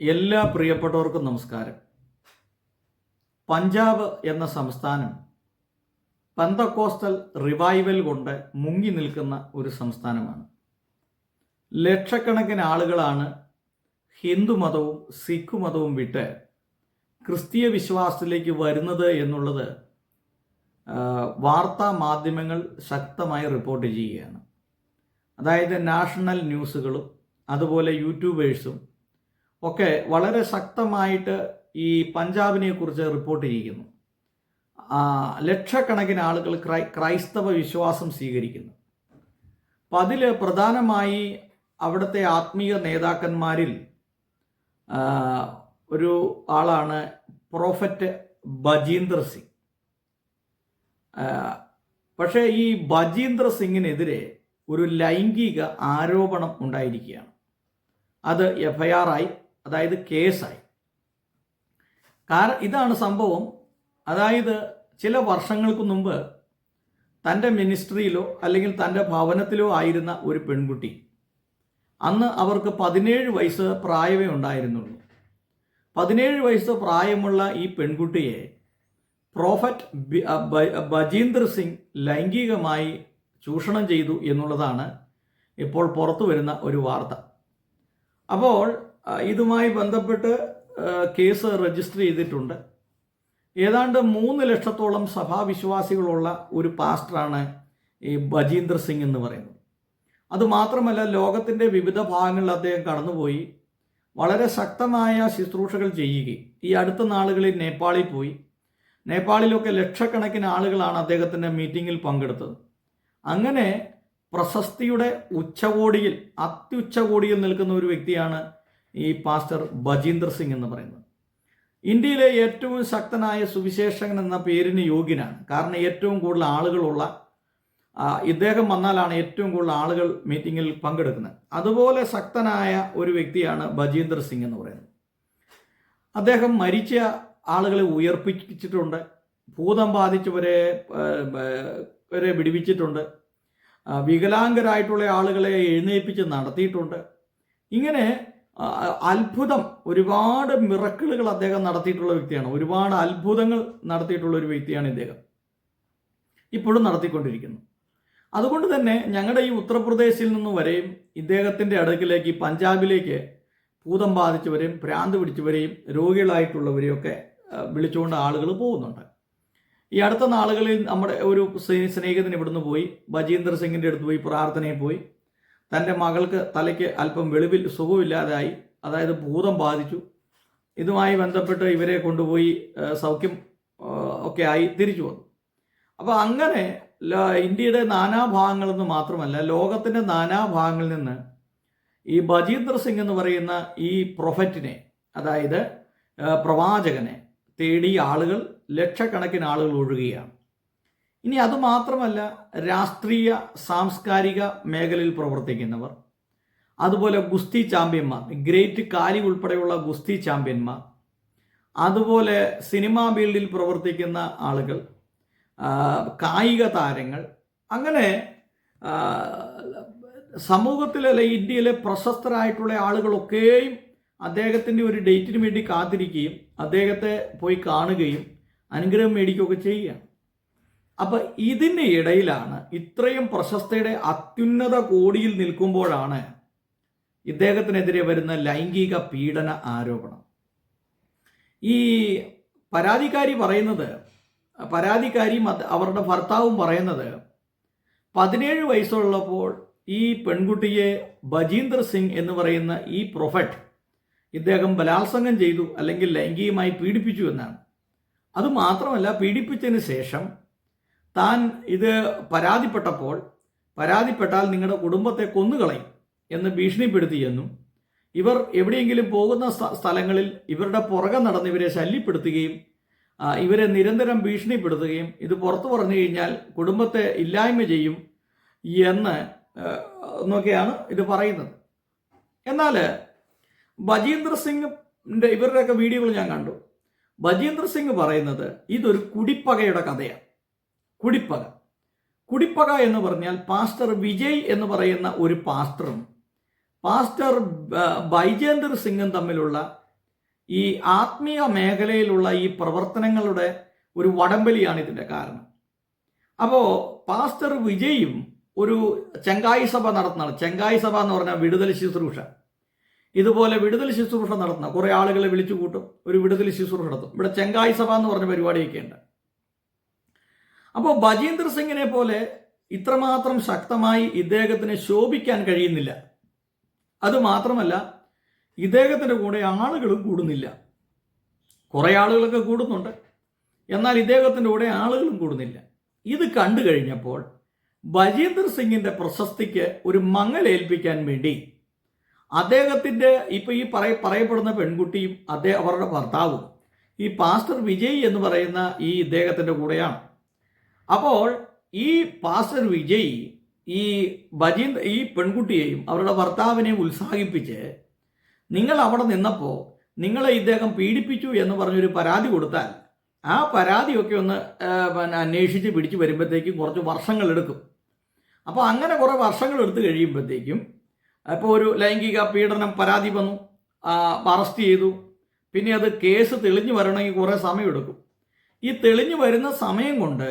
എല്ലാ പ്രിയപ്പെട്ടവർക്കും നമസ്കാരം. പഞ്ചാബ് എന്ന സംസ്ഥാനം പെന്തക്കോസ്റ്റൽ റിവൈവൽ കൊണ്ട് മുങ്ങി നിൽക്കുന്ന ഒരു സംസ്ഥാനമാണ്. ലക്ഷക്കണക്കിന് ആളുകളാണ് ഹിന്ദു മതവും സിഖ് മതവും വിട്ട് ക്രിസ്തീയ വിശ്വാസത്തിലേക്ക് വരുന്നത് എന്നുള്ളത് വാർത്താ മാധ്യമങ്ങൾ ശക്തമായി റിപ്പോർട്ട് ചെയ്യുകയാണ്. അതായത് നാഷണൽ ന്യൂസുകളും അതുപോലെ യൂട്യൂബേഴ്സും ഒക്കെ വളരെ ശക്തമായിട്ട് ഈ പഞ്ചാബിനെ കുറിച്ച് റിപ്പോർട്ട് ചെയ്യുന്നു. ലക്ഷക്കണക്കിന് ആളുകൾ ക്രൈസ്തവ വിശ്വാസം സ്വീകരിക്കുന്നു. അപ്പം അതിൽ പ്രധാനമായി അവിടുത്തെ ആത്മീയ നേതാക്കന്മാരിൽ ഒരു ആളാണ് പ്രൊഫറ്റ് ബജീന്ദർ സിംഗ്. പക്ഷേ ഈ ബജീന്ദർ സിംഗിനെതിരെ ഒരു ലൈംഗിക ആരോപണം ഉണ്ടായിരിക്കുകയാണ്. അത് FIR ആയി, അതായത് കേസായി. കാരണം ഇതാണ് സംഭവം. അതായത് ചില വർഷങ്ങൾക്ക് മുമ്പ് തൻ്റെ മിനിസ്ട്രിയിലോ അല്ലെങ്കിൽ തൻ്റെ ഭവനത്തിലോ ആയിരുന്ന ഒരു പെൺകുട്ടി, അന്ന് അവർക്ക് 17 വയസ്സ് പ്രായമേ ഉണ്ടായിരുന്നുള്ളൂ. 17 വയസ്സ് പ്രായമുള്ള ഈ പെൺകുട്ടിയെ പ്രൊഫറ്റ് ബജീന്ദർ സിംഗ് ലൈംഗികമായി ചൂഷണം ചെയ്തു എന്നുള്ളതാണ് ഇപ്പോൾ പുറത്തു വരുന്ന ഒരു വാർത്ത. അപ്പോൾ ഇതുമായി ബന്ധപ്പെട്ട് കേസ് രജിസ്റ്റർ ചെയ്തിട്ടുണ്ട്. ഏതാണ്ട് 3 ലക്ഷത്തോളം സഭാവിശ്വാസികളുള്ള ഒരു പാസ്റ്ററാണ് ഈ ബജീന്ദർ സിംഗ് എന്ന് പറയുന്നത്. അതുമാത്രമല്ല, ലോകത്തിൻ്റെ വിവിധ ഭാഗങ്ങളിൽ അദ്ദേഹം കടന്നുപോയി വളരെ ശക്തമായ ശുശ്രൂഷകൾ ചെയ്യുകയും ഈ അടുത്ത നാളുകളിൽ നേപ്പാളിൽ പോയി. നേപ്പാളിലൊക്കെ ലക്ഷക്കണക്കിന് ആളുകളാണ് അദ്ദേഹത്തിൻ്റെ മീറ്റിങ്ങിൽ പങ്കെടുത്തത്. അങ്ങനെ പ്രശസ്തിയുടെ ഉച്ചകോടിയിൽ, അത്യുച്ചകോടിയിൽ നിൽക്കുന്ന ഒരു വ്യക്തിയാണ് ഈ പാസ്റ്റർ ബജീന്ദർ സിംഗ് എന്ന് പറയുന്നത്. ഇന്ത്യയിലെ ഏറ്റവും ശക്തനായ സുവിശേഷകൻ എന്ന പേരിന് യോഗ്യനാണ്. കാരണം ഏറ്റവും കൂടുതൽ ആളുകളുള്ള ഇദ്ദേഹം വന്നാലാണ് ഏറ്റവും കൂടുതൽ ആളുകൾ മീറ്റിങ്ങിൽ പങ്കെടുക്കുന്നത്. അതുപോലെ ശക്തനായ ഒരു വ്യക്തിയാണ് ബജീന്ദർ സിംഗ് എന്ന് പറയുന്നത്. അദ്ദേഹം മരിച്ച ആളുകളെ ഉയർപ്പിച്ചിട്ടുണ്ട്, ഭൂതം ബാധിച്ചവരെ വിടുവിച്ചിട്ടുണ്ട്, വികലാംഗരായിട്ടുള്ള ആളുകളെ എഴുന്നേൽപ്പിച്ച് നടത്തിയിട്ടുണ്ട്. ഇങ്ങനെ അത്ഭുതം, ഒരുപാട് മിറക്കിളുകൾ അദ്ദേഹം നടത്തിയിട്ടുള്ള വ്യക്തിയാണ്. ഒരുപാട് അത്ഭുതങ്ങൾ നടത്തിയിട്ടുള്ള ഒരു വ്യക്തിയാണ് ഇദ്ദേഹം, ഇപ്പോഴും നടത്തിക്കൊണ്ടിരിക്കുന്നു. അതുകൊണ്ട് തന്നെ ഞങ്ങളുടെ ഈ ഉത്തർപ്രദേശിൽ നിന്ന് വരെയും ഇദ്ദേഹത്തിൻ്റെ അടുക്കിലേക്ക്, പഞ്ചാബിലേക്ക് ഭൂതം ബാധിച്ചവരെയും ഭ്രാന്ത് പിടിച്ചവരെയും രോഗികളായിട്ടുള്ളവരെയൊക്കെ വിളിച്ചുകൊണ്ട് ആളുകൾ പോകുന്നുണ്ട്. ഈ അടുത്ത നാളുകളിൽ നമ്മുടെ ഒരു സ്നേഹിതൻ ഇവിടുന്ന് പോയി, ബജീന്ദർ സിംഗിൻ്റെ അടുത്ത് പോയി, പ്രാർത്ഥനയിൽ പോയി. തൻ്റെ മകൾക്ക് തലയ്ക്ക് അല്പം വെളിവിൽ സുഖമില്ലാതായി, അതായത് ഭൂതം ബാധിച്ചു. ഇതുമായി ബന്ധപ്പെട്ട് ഇവരെ കൊണ്ടുപോയി സൗഖ്യം ഒക്കെ ആയി തിരിച്ചു വന്നു. അപ്പോൾ അങ്ങനെ ഇന്ത്യയുടെ നാനാഭാഗങ്ങളിൽ നിന്ന് മാത്രമല്ല, ലോകത്തിൻ്റെ നാനാഭാഗങ്ങളിൽ നിന്ന് ഈ ബജീന്ദർ സിംഗ് എന്ന് പറയുന്ന ഈ പ്രൊഫറ്റിനെ, അതായത് പ്രവാചകനെ തേടി ആളുകൾ, ലക്ഷക്കണക്കിന് ആളുകൾ ഒഴുകുകയാണ്. ഇനി അതുമാത്രമല്ല, രാഷ്ട്രീയ സാംസ്കാരിക മേഖലയിൽ പ്രവർത്തിക്കുന്നവർ, അതുപോലെ ഗുസ്തി ചാമ്പ്യന്മാർ, ഗ്രേറ്റ് കാലി ഉൾപ്പെടെയുള്ള ഗുസ്തി ചാമ്പ്യന്മാർ, അതുപോലെ സിനിമാ ഫീൽഡിൽ പ്രവർത്തിക്കുന്ന ആളുകൾ, കായിക താരങ്ങൾ, അങ്ങനെ സമൂഹത്തിലെ, ഇന്ത്യയിലെ പ്രശസ്തരായിട്ടുള്ള ആളുകളൊക്കെയും അദ്ദേഹത്തിൻ്റെ ഒരു ഡേറ്റിന് വേണ്ടി കാത്തിരിക്കുകയും അദ്ദേഹത്തെ പോയി കാണുകയും അനുഗ്രഹം മേടിക്കുകയൊക്കെ ചെയ്യുകയാണ്. അപ്പം ഇതിൻ്റെ ഇടയിലാണ്, ഇത്രയും പ്രശസ്തയുടെ അത്യുന്നത കോടിയിൽ നിൽക്കുമ്പോഴാണ് ഇദ്ദേഹത്തിനെതിരെ വരുന്ന ലൈംഗിക പീഡന ആരോപണം. ഈ പരാതിക്കാരി പറയുന്നത്, പരാതിക്കാരിയും അവരുടെ ഭർത്താവും പറയുന്നത്, 17 വയസ്സുള്ളപ്പോൾ ഈ പെൺകുട്ടിയെ ബജീന്ദർ സിംഗ് എന്ന് പറയുന്ന ഈ പ്രൊഫറ്റ് ഇദ്ദേഹം ബലാത്സംഗം ചെയ്തു, അല്ലെങ്കിൽ ലൈംഗികമായി പീഡിപ്പിച്ചു എന്നാണ്. അതുമാത്രമല്ല, പീഡിപ്പിച്ചതിന് ശേഷം താൻ ഇത് പരാതിപ്പെട്ടാൽ നിങ്ങളുടെ കുടുംബത്തെ കൊന്നുകളയും എന്ന് ഭീഷണിപ്പെടുത്തിയെന്നും, ഇവർ എവിടെയെങ്കിലും പോകുന്ന സ്ഥലങ്ങളിൽ ഇവരുടെ പുറകെ നടന്ന് ഇവരെ ശല്യപ്പെടുത്തുകയും ഇവരെ നിരന്തരം ഭീഷണിപ്പെടുത്തുകയും, ഇത് പുറത്തു പറഞ്ഞു കഴിഞ്ഞാൽ കുടുംബത്തെ ഇല്ലായ്മ ചെയ്യും എന്ന് എന്നൊക്കെയാണ് ഇത് പറയുന്നത്. എന്നാൽ ബജീന്ദർ സിംഗിൻ്റെ ഇവരുടെയൊക്കെ വീഡിയോകൾ ഞാൻ കണ്ടു. ബജീന്ദർ സിംഗ് പറയുന്നത് ഇതൊരു കുടിപ്പകയുടെ കഥയാണ്. കുടിപ്പക എന്ന് പറഞ്ഞാൽ പാസ്റ്റർ വിജയ് എന്ന് പറയുന്ന ഒരു പാസ്റ്ററും പാസ്റ്റർ ബൈജേന്ദർ സിംഗും തമ്മിലുള്ള ഈ ആത്മീയ മേഖലയിലുള്ള ഈ പ്രവർത്തനങ്ങളുടെ ഒരു വടംവലിയാണ് ഇതിൻ്റെ കാരണം. അപ്പോൾ പാസ്റ്റർ വിജയും ഒരു ചെങ്കായി സഭ നടത്തുന്നതാണ്. ചെങ്കായി സഭ എന്ന് പറഞ്ഞാൽ വിടുതൽ ശുശ്രൂഷ. ഇതുപോലെ വിടുതൽ ശുശ്രൂഷ നടത്തുന്ന കുറേ ആളുകളെ വിളിച്ചു കൂട്ടും, ഒരു വിടുതൽ ശുശ്രൂഷ നടത്തും. ഇവിടെ ചെങ്കായി സഭ എന്ന് പറഞ്ഞ പരിപാടിയൊക്കെ ഉണ്ട്. അപ്പോൾ ബജീന്ദർ സിംഗിനെ പോലെ ഇത്രമാത്രം ശക്തമായി ഇദ്ദേഹത്തിന് ശോഭിക്കാൻ കഴിയുന്നില്ല. അതുമാത്രമല്ല, ഇദ്ദേഹത്തിൻ്റെ കൂടെ ആളുകളും കൂടുന്നില്ല. കുറേ ആളുകളൊക്കെ കൂടുന്നുണ്ട്, എന്നാൽ ഇദ്ദേഹത്തിൻ്റെ കൂടെ ആളുകളും കൂടുന്നില്ല. ഇത് കണ്ടു കഴിഞ്ഞപ്പോൾ ബജീന്ദർ സിംഗിൻ്റെ പ്രശസ്തിക്ക് ഒരു മങ്ങലേൽപ്പിക്കാൻ വേണ്ടി അദ്ദേഹത്തിൻ്റെ ഇപ്പോൾ ഈ പറയപ്പെടുന്ന പെൺകുട്ടിയും അവരുടെ ഭർത്താവും ഈ പാസ്റ്റർ വിജയ് എന്ന് പറയുന്ന ഈ ഇദ്ദേഹത്തിൻ്റെ കൂടെയാണ്. അപ്പോൾ ഈ പാസ്റ്റർ വിജയ് ഈ പെൺകുട്ടിയെയും അവരുടെ ഭർത്താവിനെയും ഉത്സാഹിപ്പിച്ച്, നിങ്ങൾ അവിടെ നിന്നപ്പോൾ നിങ്ങളെ ഇദ്ദേഹം പീഡിപ്പിച്ചു എന്ന് പറഞ്ഞൊരു പരാതി കൊടുത്താൽ ആ പരാതിയൊക്കെ ഒന്ന് അന്വേഷിച്ച് പിടിച്ചു വരുമ്പോഴത്തേക്കും കുറച്ച് വർഷങ്ങളെടുക്കും. അപ്പോൾ അങ്ങനെ കുറേ വർഷങ്ങൾ എടുത്തു കഴിയുമ്പോഴത്തേക്കും ഇപ്പോൾ ഒരു ലൈംഗിക പീഡനം പരാതി വന്നു, അറസ്റ്റ് ചെയ്തു, പിന്നെ അത് കേസ് തെളിഞ്ഞു വരണമെങ്കിൽ കുറേ സമയമെടുക്കും. ഈ തെളിഞ്ഞു വരുന്ന സമയം കൊണ്ട്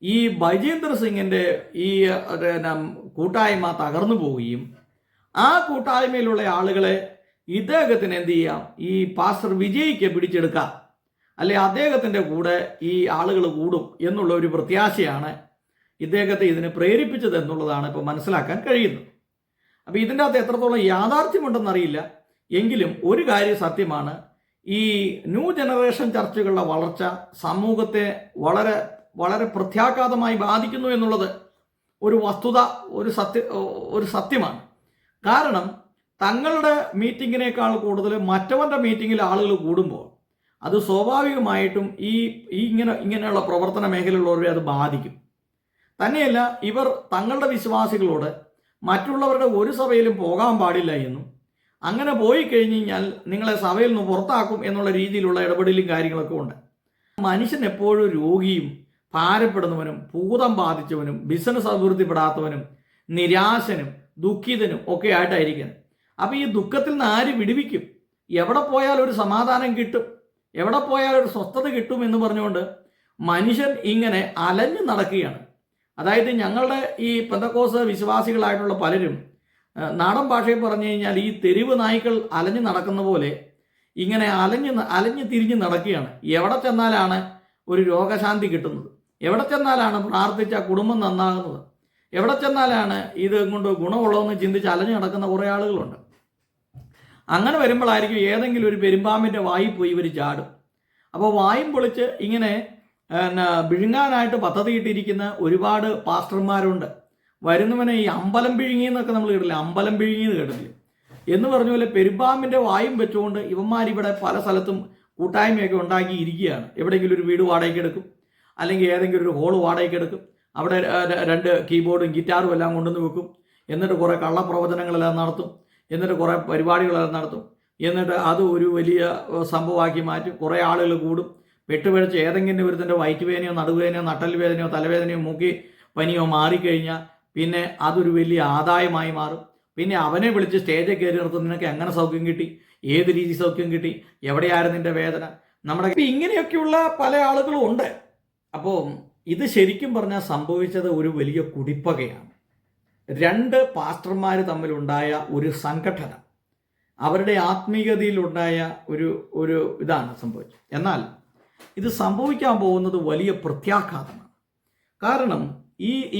ഈ ബജീന്ദർ സിംഗിൻ്റെ ഈ കൂട്ടായ്മ തകർന്നു പോവുകയും ആ കൂട്ടായ്മയിലുള്ള ആളുകളെ ഇദ്ദേഹത്തിന് എന്ത് ചെയ്യാം, ഈ പാസ്റ്റർ വിജയ്ക്ക് പിടിച്ചെടുക്കാം, അല്ലെ അദ്ദേഹത്തിൻ്റെ കൂടെ ഈ ആളുകൾ കൂടും എന്നുള്ള ഒരു പ്രത്യാശയാണ് ഇദ്ദേഹത്തെ ഇതിന് പ്രേരിപ്പിച്ചത് എന്നുള്ളതാണ് ഇപ്പോൾ മനസ്സിലാക്കാൻ കഴിയുന്നത്. അപ്പോൾ ഇതിൻ്റെ അകത്ത് എത്രത്തോളം യാഥാർത്ഥ്യമുണ്ടെന്നറിയില്ല, എങ്കിലും ഒരു കാര്യം സത്യമാണ്, ഈ ന്യൂ ജനറേഷൻ ചർച്ചുകളുടെ വളർച്ച സമൂഹത്തെ വളരെ വളരെ പ്രത്യാഘാതമായി ബാധിക്കുന്നു എന്നുള്ളത് ഒരു വസ്തുത, ഒരു സത്യമാണ്. കാരണം തങ്ങളുടെ മീറ്റിങ്ങിനേക്കാൾ കൂടുതൽ മറ്റവൻ്റെ മീറ്റിങ്ങിൽ ആളുകൾ കൂടുമ്പോൾ അത് സ്വാഭാവികമായിട്ടും ഇങ്ങനെയുള്ള പ്രവർത്തന മേഖലയിലുള്ളവരെ അത് ബാധിക്കും. തന്നെയല്ല, ഇവർ തങ്ങളുടെ വിശ്വാസികളോട് മറ്റുള്ളവരുടെ ഒരു സഭയിലും പോകാൻ പാടില്ല എന്നും അങ്ങനെ പോയി കഴിഞ്ഞ് കഴിഞ്ഞാൽ നിങ്ങളെ സഭയിൽ നിന്ന് പുറത്താക്കും എന്നുള്ള രീതിയിലുള്ള ഇടപെടലും കാര്യങ്ങളൊക്കെ ഉണ്ട്. മനുഷ്യൻ എപ്പോഴും രോഗിയും ഭാരപ്പെടുന്നവനും ഭൂതം ബാധിച്ചവനും ബിസിനസ് അഭിവൃദ്ധിപ്പെടാത്തവനും നിരാശനും ദുഃഖിതനും ഒക്കെ ആയിട്ടായിരിക്കണം. അപ്പോൾ ഈ ദുഃഖത്തിൽ നിന്ന് ആര് വിടുവിക്കും? എവിടെ പോയാൽ ഒരു സമാധാനം കിട്ടും, എവിടെ പോയാൽ ഒരു സ്വസ്ഥത കിട്ടും എന്ന് പറഞ്ഞുകൊണ്ട് മനുഷ്യൻ ഇങ്ങനെ അലഞ്ഞു നടക്കുകയാണ്. അതായത് ഞങ്ങളുടെ ഈ പെന്തക്കോസ്ത് വിശ്വാസികളായിട്ടുള്ള പലരും നാടൻ ഭാഷയിൽ പറഞ്ഞു കഴിഞ്ഞാൽ ഈ തെരുവ് നായ്ക്കൾ അലഞ്ഞു നടക്കുന്ന പോലെ ഇങ്ങനെ അലഞ്ഞു തിരിഞ്ഞ് നടക്കുകയാണ്. എവിടെ ചെന്നാലാണ് ഒരു രോഗശാന്തി കിട്ടുന്നത്, എവിടെ ചെന്നാലാണ് പ്രാർത്ഥിച്ച കുടുംബം നന്നാകുന്നത്, എവിടെ ചെന്നാലാണ് ഇത് കൊണ്ട് ഗുണമുള്ളതെന്ന് ചിന്തിച്ച് അലഞ്ഞു നടക്കുന്ന കുറേ ആളുകളുണ്ട്. അങ്ങനെ വരുമ്പോഴായിരിക്കും ഏതെങ്കിലും ഒരു പെരുമ്പാമ്പിൻ്റെ വായിൽ പോയി ഇവർ ചാടും. അപ്പോൾ വായും പൊളിച്ച് ഇങ്ങനെ വിഴുങ്ങാനായിട്ട് പദ്ധതിയിട്ടിരിക്കുന്ന ഒരുപാട് പാസ്റ്റർമാരുണ്ട്. വരുന്നവനെ ഈ അമ്പലം പിഴുങ്ങി എന്നൊക്കെ നമ്മൾ കേട്ടില്ല, അമ്പലം പിഴുങ്ങി എന്ന് കേട്ടില്ല എന്ന് പറഞ്ഞ പോലെ പെരുമ്പാമ്പിൻ്റെ വായും വെച്ചുകൊണ്ട് ഇവന്മാരിവിടെ പല സ്ഥലത്തും കൂട്ടായ്മയൊക്കെ ഉണ്ടാക്കി ഇരിക്കുകയാണ്. എവിടെയെങ്കിലും ഒരു വീട് വാടകയ്ക്ക് എടുക്കും, അല്ലെങ്കിൽ ഏതെങ്കിലും ഒരു ഹോൾ വാടകയ്ക്ക് എടുക്കും, അവിടെ 2 കീബോർഡും ഗിറ്റാറും എല്ലാം കൊണ്ടുവന്ന് വെക്കും, എന്നിട്ട് കുറേ കള്ളപ്രവചനങ്ങളെല്ലാം നടത്തും, എന്നിട്ട് കുറേ പരിപാടികളെല്ലാം നടത്തും, എന്നിട്ട് അത് ഒരു വലിയ സംഭവമാക്കി മാറ്റും. കുറേ ആളുകൾ കൂടും, പെട്ടുപിഴച്ച് ഏതെങ്കിലും ഒരുത്തിൻ്റെ വയറ്റുവേദനയോ നടുവേദനയോ നട്ടൽ വേദനയോ തലവേദനയോ മൂക്കി പനിയോ മാറിക്കഴിഞ്ഞാൽ പിന്നെ അതൊരു വലിയ ആദായമായി മാറും. പിന്നെ അവനെ വിളിച്ച് സ്റ്റേജിൽ കയറി നിർത്തും, നിനക്ക് എങ്ങനെ സൗഖ്യം കിട്ടി, ഏത് രീതി സൗഖ്യം കിട്ടി, എവിടെയായിരുന്നു നിൻ്റെ വേദന, നമ്മുടെ ഇങ്ങനെയൊക്കെയുള്ള പല ആളുകളും ഉണ്ട്. അപ്പോൾ ഇത് ശരിക്കും പറഞ്ഞാൽ സംഭവിച്ചത് ഒരു വലിയ കുടിപ്പകയാണ്. 2 പാസ്റ്റർമാർ തമ്മിലുണ്ടായ ഒരു സംഘടന, അവരുടെ ആത്മീയതയിലുണ്ടായ ഒരു ഇതാണ് സംഭവിച്ചത്. എന്നാൽ ഇത് സംഭവിക്കാൻ പോകുന്നത് വലിയ പ്രത്യാഘാതമാണ്. കാരണം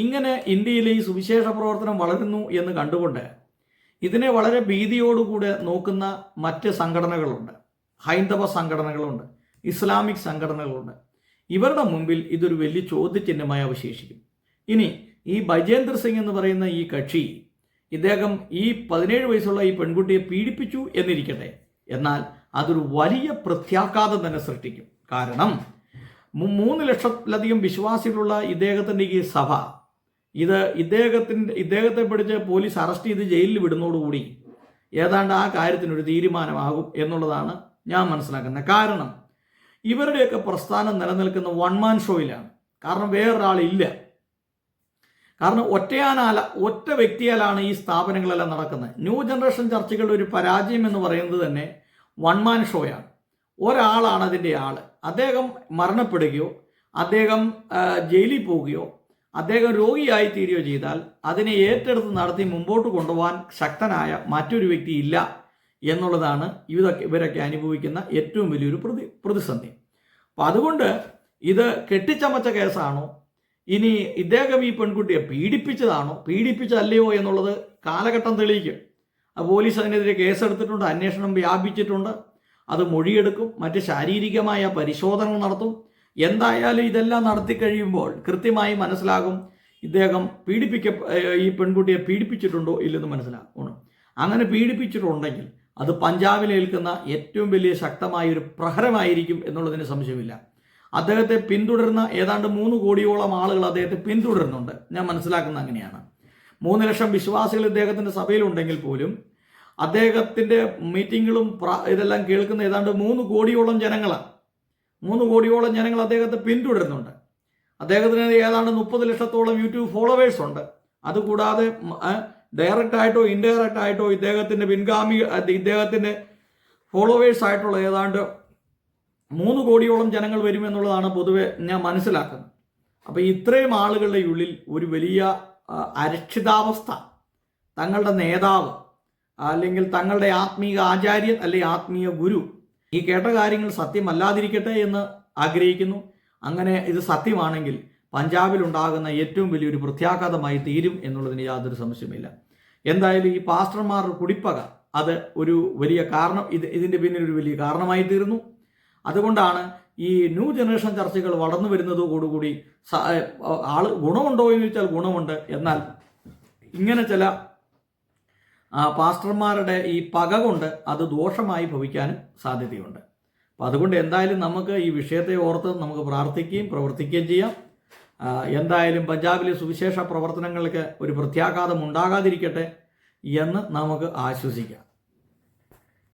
ഇങ്ങനെ ഇന്ത്യയിലെ ഈ സുവിശേഷ പ്രവർത്തനം വളരുന്നു എന്ന് കണ്ടുകൊണ്ട് ഇതിനെ വളരെ ഭീതിയോടുകൂടെ നോക്കുന്ന മറ്റ് സംഘടനകളുണ്ട്. ഹൈന്ദവ സംഘടനകളുണ്ട്, ഇസ്ലാമിക് സംഘടനകളുണ്ട്. ഇവരുടെ മുമ്പിൽ ഇതൊരു വലിയ ചോദ്യചിഹ്നമായി അവശേഷിക്കും. ഇനി ഈ ബജേന്ദർ സിംഗ് എന്ന് പറയുന്ന ഈ കക്ഷി, ഇദ്ദേഹം ഈ 17 വയസ്സുള്ള ഈ പെൺകുട്ടിയെ പീഡിപ്പിച്ചു എന്നിരിക്കട്ടെ, എന്നാൽ അതൊരു വലിയ പ്രത്യാഘാതം തന്നെ സൃഷ്ടിക്കും. കാരണം 3 ലക്ഷത്തിലധികം വിശ്വാസികളുള്ള ഇദ്ദേഹത്തിൻ്റെ ഈ സഭ ഇദ്ദേഹത്തെ പിടിച്ച് പോലീസ് അറസ്റ്റ് ചെയ്ത് ജയിലിൽ വിടുന്നതോടുകൂടി ഏതാണ്ട് ആ കാര്യത്തിനൊരു തീരുമാനമാകും എന്നുള്ളതാണ് ഞാൻ മനസ്സിലാക്കുന്നത്. കാരണം ഇവരുടെയൊക്കെ പ്രസ്ഥാനം നിലനിൽക്കുന്ന വൺ മാൻ ഷോയിലാണ്. കാരണം വേറൊരാളില്ല. കാരണം ഒറ്റ വ്യക്തിയാലാണ് ഈ സ്ഥാപനങ്ങളെല്ലാം നടക്കുന്നത്. ന്യൂ ജനറേഷൻ ചർച്ചുകളുടെ ഒരു പരാജയം എന്ന് പറയുന്നത് തന്നെ വൺ മാൻ ഷോയാണ്. ഒരാളാണ് അതിൻ്റെ ആൾ. അദ്ദേഹം മരണപ്പെടുകയോ അദ്ദേഹം ജയിലിൽ പോവുകയോ അദ്ദേഹം രോഗിയായി തീരുകയോ ചെയ്താൽ അതിനെ ഏറ്റെടുത്ത് നടത്തി മുമ്പോട്ട് കൊണ്ടുപോകാൻ ശക്തനായ മറ്റൊരു വ്യക്തി ഇല്ല എന്നുള്ളതാണ് ഇവരൊക്കെ അനുഭവിക്കുന്ന ഏറ്റവും വലിയൊരു പ്രതിസന്ധി. അപ്പം അതുകൊണ്ട് ഇത് കെട്ടിച്ചമച്ച കേസാണോ, ഇനി ഇദ്ദേഹം ഈ പെൺകുട്ടിയെ പീഡിപ്പിച്ചതല്ലയോ എന്നുള്ളത് കാലഘട്ടം തെളിയിക്കും. പോലീസ് അതിനെതിരെ കേസെടുത്തിട്ടുണ്ട്, അന്വേഷണം വ്യാപിച്ചിട്ടുണ്ട്, അത് മൊഴിയെടുക്കും, മറ്റ് ശാരീരികമായ പരിശോധനകൾ നടത്തും. എന്തായാലും ഇതെല്ലാം നടത്തി കഴിയുമ്പോൾ കൃത്യമായി മനസ്സിലാകും ഇദ്ദേഹം ഈ പെൺകുട്ടിയെ പീഡിപ്പിച്ചിട്ടുണ്ടോ ഇല്ലെന്ന് മനസ്സിലാക്കണം. അങ്ങനെ പീഡിപ്പിച്ചിട്ടുണ്ടെങ്കിൽ അത് പഞ്ചാബിലേൽക്കുന്ന ഏറ്റവും വലിയ ശക്തമായ ഒരു പ്രഹരമായിരിക്കും എന്നുള്ളതിന് സംശയമില്ല. അദ്ദേഹത്തെ പിന്തുടരുന്ന ഏതാണ്ട് 3 കോടിയോളം ആളുകൾ അദ്ദേഹത്തെ പിന്തുടരുന്നുണ്ട്. ഞാൻ മനസ്സിലാക്കുന്ന അങ്ങനെയാണ്. 3 ലക്ഷം വിശ്വാസികൾ ഇദ്ദേഹത്തിൻ്റെ സഭയിലുണ്ടെങ്കിൽ പോലും അദ്ദേഹത്തിൻ്റെ മീറ്റിങ്ങുകളും ഇതെല്ലാം കേൾക്കുന്ന ഏതാണ്ട് 3 കോടിയോളം ജനങ്ങളാണ്. 3 കോടിയോളം ജനങ്ങൾ അദ്ദേഹത്തെ പിന്തുടരുന്നുണ്ട്. അദ്ദേഹത്തിന് ഏതാണ്ട് 30 ലക്ഷത്തോളം യൂട്യൂബ് ഫോളോവേഴ്സ് ഉണ്ട്. അതുകൂടാതെ ഡയറക്റ്റ് ആയിട്ടോ ഇൻഡയറക്റ്റ് ആയിട്ടോ ഇദ്ദേഹത്തിൻ്റെ ഫോളോവേഴ്സ് ആയിട്ടുള്ള ഏതാണ്ട് 3 കോടിയോളം ജനങ്ങൾ വരുമെന്നുള്ളതാണ് പൊതുവെ ഞാൻ മനസ്സിലാക്കുന്നത്. അപ്പോൾ ഇത്രയും ആളുകളുടെ ഉള്ളിൽ ഒരു വലിയ അരക്ഷിതാവസ്ഥ, തങ്ങളുടെ നേതാവ് അല്ലെങ്കിൽ തങ്ങളുടെ ആത്മീയ ആചാര്യൻ അല്ലെങ്കിൽ ആത്മീയ ഗുരു ഈ കേട്ട കാര്യങ്ങൾ സത്യമല്ലാതിരിക്കട്ടെ എന്ന് ആഗ്രഹിക്കുന്നു. അങ്ങനെ ഇത് സത്യമാണെങ്കിൽ പഞ്ചാബിലുണ്ടാകുന്ന ഏറ്റവും വലിയൊരു പ്രത്യാഘാതമായി തീരും എന്നുള്ളതിന് യാതൊരു സംശയമില്ല. എന്തായാലും ഈ പാസ്റ്റർമാരുടെ കുടിപ്പക അത് ഒരു വലിയ കാരണം, ഇതിൻ്റെ പിന്നിൽ ഒരു വലിയ കാരണമായി തീർന്നു. അതുകൊണ്ടാണ് ഈ ന്യൂ ജനറേഷൻ ചർച്ചകൾ വളർന്നു വരുന്നതോടുകൂടി ഗുണമുണ്ടോ എന്ന് ചോദിച്ചാൽ ഗുണമുണ്ട്, എന്നാൽ ഇങ്ങനെ ചില പാസ്റ്റർമാരുടെ ഈ പക കൊണ്ട് അത് ദോഷമായി ഭവിക്കാനും സാധ്യതയുണ്ട്. അപ്പം അതുകൊണ്ട് എന്തായാലും നമുക്ക് ഈ വിഷയത്തെ ഓർത്ത് നമുക്ക് പ്രാർത്ഥിക്കുകയും പ്രവർത്തിക്കുകയും ചെയ്യാം. എന്തായാലും പഞ്ചാബിലെ സുവിശേഷ പ്രവർത്തനങ്ങൾക്ക് ഒരു പ്രത്യാഘാതം ഉണ്ടാകാതിരിക്കട്ടെ എന്ന് നമുക്ക് ആശ്വസിക്കാം.